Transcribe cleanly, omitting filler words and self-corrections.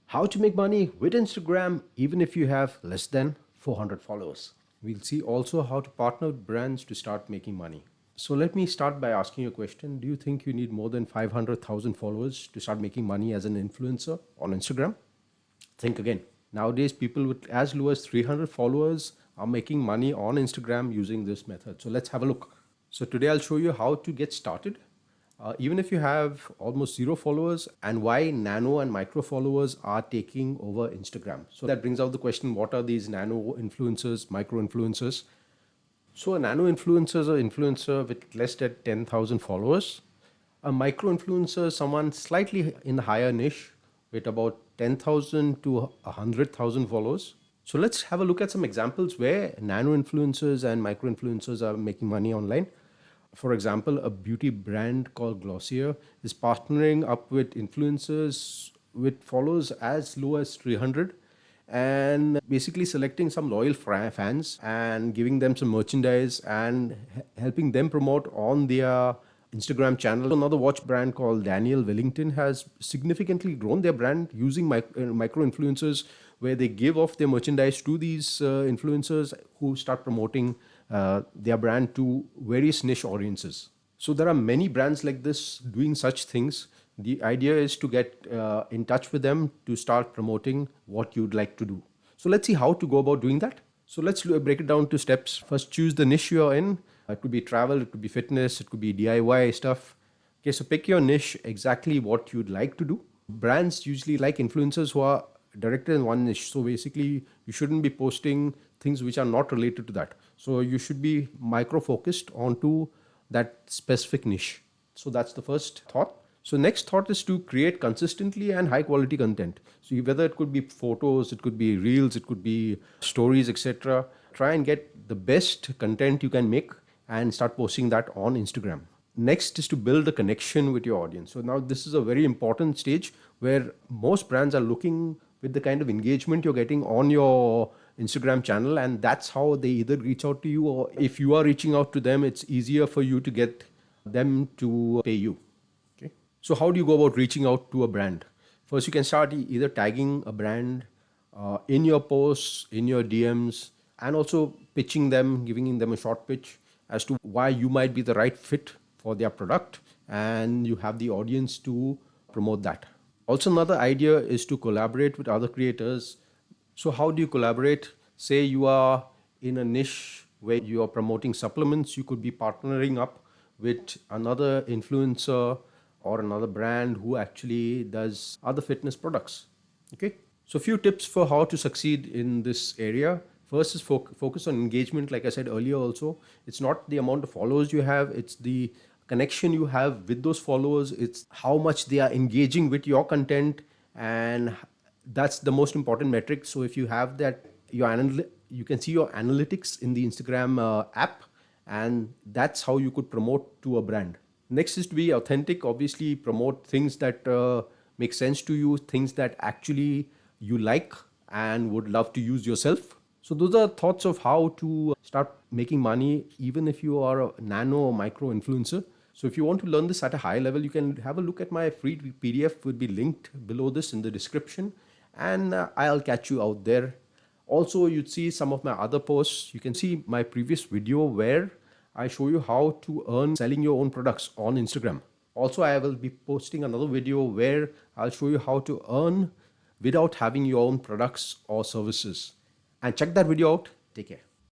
How to make money with Instagram even if you have less than 400 followers. We'll see also how to partner with brands to start making money. So let me start by asking you a question. Do you think you need more than 500,000 followers to start making money as an influencer on Instagram? Think again. Nowadays, people with as low as 300 followers are making money on Instagram using this method. So let's have a look. So today I'll show you how to get started, even if you have almost zero followers, and why nano and micro followers are taking over Instagram. So that brings out the question, what are these nano influencers, micro influencers? So a nano influencer is an influencer with less than 10,000 followers. A micro influencer is someone slightly in the higher niche with about 10,000 to 100,000 followers. So let's have a look at some examples where nano influencers and micro influencers are making money online. For example, a beauty brand called Glossier is partnering up with influencers with followers as low as 300 and basically selecting some loyal fans and giving them some merchandise and helping them promote on their Instagram channel. Another watch brand called Daniel Wellington has significantly grown their brand using micro influencers, where they give off their merchandise to these influencers who start promoting their brand to various niche audiences. So there are many brands like this doing such things. The idea is to get in touch with them to start promoting what you'd like to do. So let's see how to go about doing that. So let's break it down to steps. First, choose the niche you're in. It could be travel, it could be fitness, it could be DIY stuff. Okay, so pick your niche, exactly what you'd like to do. Brands usually like influencers who are directed in one niche. So basically, you shouldn't be posting things which are not related to that. So you should be micro focused onto that specific niche. So that's the first thought. So next thought is to create consistently and high quality content. So whether it could be photos, it could be reels, it could be stories, etc. Try and get the best content you can make and start posting that on Instagram. Next is to build a connection with your audience. So now this is a very important stage where most brands are looking with the kind of engagement you're getting on your Instagram channel, and that's how they either reach out to you, or if you are reaching out to them, it's easier for you to get them to pay you. Okay. So how do you go about reaching out to a brand? First, you can start either tagging a brand in your posts, in your DMs, and also pitching them, giving them a short pitch as to why you might be the right fit for their product, and you have the audience to promote that. Also, another idea is to collaborate with other creators. So how do you collaborate? Say you are in a niche where you are promoting supplements, you could be partnering up with another influencer or another brand who actually does other fitness products. Okay. So a few tips for how to succeed in this area. First is focus on engagement. Like I said earlier also, it's not the amount of followers you have, it's the connection you have with those followers. It's how much they are engaging with your content, and that's the most important metric. So if you have that, you can see your analytics in the Instagram app, and that's how you could promote to a brand. Next is to be authentic. Obviously, promote things that make sense to you, things that actually you like and would love to use yourself. So those are thoughts of how to start making money, even if you are a nano or micro influencer. So if you want to learn this at a high level, you can have a look at my free PDF, would be linked below this in the description, and I'll catch you out there. Also, you'd see some of my other posts. You can see my previous video where I show you how to earn selling your own products on Instagram. Also, I will be posting another video where I'll show you how to earn without having your own products or services. And check that video out. Take care.